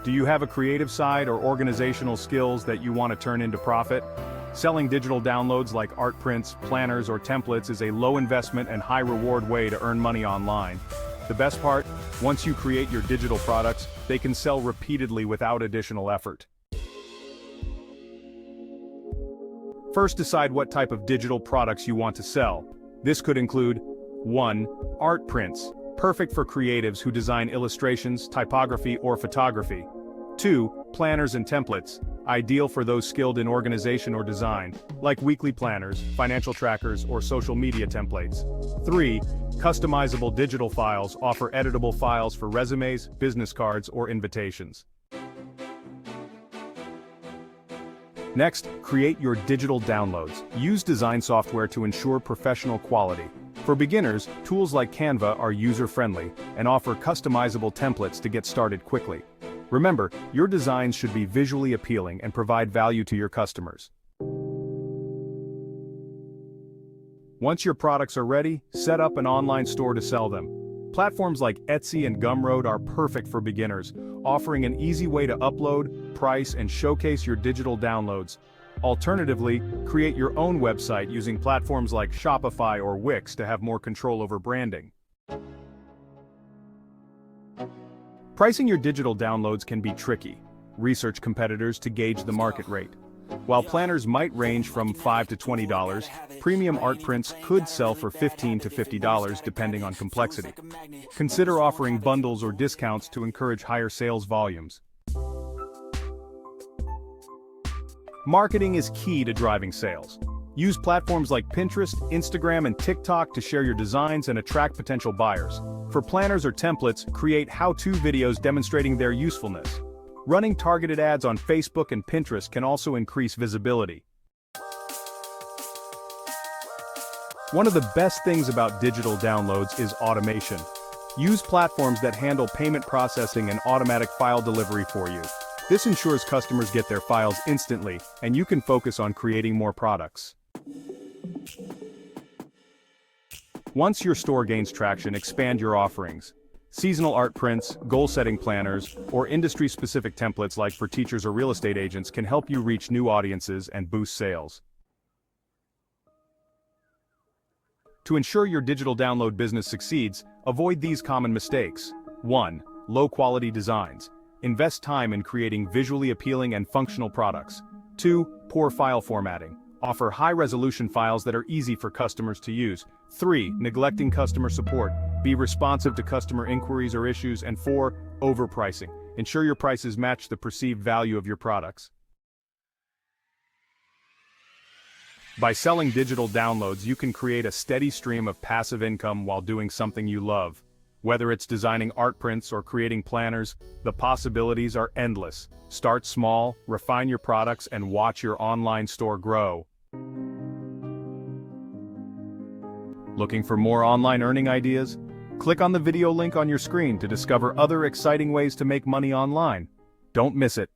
Do you have a creative side or organizational skills that you want to turn into profit? Selling digital downloads like art prints, planners, or templates is a low investment and high reward way to earn money online. The best part, once you create your digital products, they can sell repeatedly without additional effort. First, decide what type of digital products you want to sell. This could include 1. Art prints, perfect for creatives who design illustrations, typography, or photography. 2. Planners and templates, ideal for those skilled in organization or design, like weekly planners, financial trackers, or social media templates. 3. Customizable digital files offer editable files for resumes, business cards, or invitations. Next, create your digital downloads. Use design software to ensure professional quality. For beginners, tools like Canva are user-friendly and offer customizable templates to get started quickly. Remember, your designs should be visually appealing and provide value to your customers. Once your products are ready, set up an online store to sell them. Platforms like Etsy and Gumroad are perfect for beginners, offering an easy way to upload, price, and showcase your digital downloads. Alternatively, create your own website using platforms like Shopify or Wix to have more control over branding. Pricing your digital downloads can be tricky. Research competitors to gauge the market rate. While planners might range from $5 to $20, premium art prints could sell for $15 to $50 depending on complexity. Consider offering bundles or discounts to encourage higher sales volumes. Marketing is key to driving sales. Use platforms like Pinterest, Instagram, and TikTok to share your designs and attract potential buyers. For planners or templates, create how-to videos demonstrating their usefulness. Running targeted ads on Facebook and Pinterest can also increase visibility. One of the best things about digital downloads is automation. Use platforms that handle payment processing and automatic file delivery for you. This ensures customers get their files instantly, and you can focus on creating more products. Once your store gains traction, expand your offerings. Seasonal art prints, goal-setting planners, or industry-specific templates like for teachers or real estate agents can help you reach new audiences and boost sales. To ensure your digital download business succeeds, avoid these common mistakes. 1. Low-quality designs. Invest time in creating visually appealing and functional products. 2. Poor file formatting. Offer high-resolution files that are easy for customers to use. 3. Neglecting customer support. Be responsive to customer inquiries or issues. And 4. Overpricing. Ensure your prices match the perceived value of your products. By selling digital downloads, you can create a steady stream of passive income while doing something you love. Whether it's designing art prints or creating planners, the possibilities are endless. Start small, refine your products, and watch your online store grow. Looking for more online earning ideas? Click on the video link on your screen to discover other exciting ways to make money online. Don't miss it.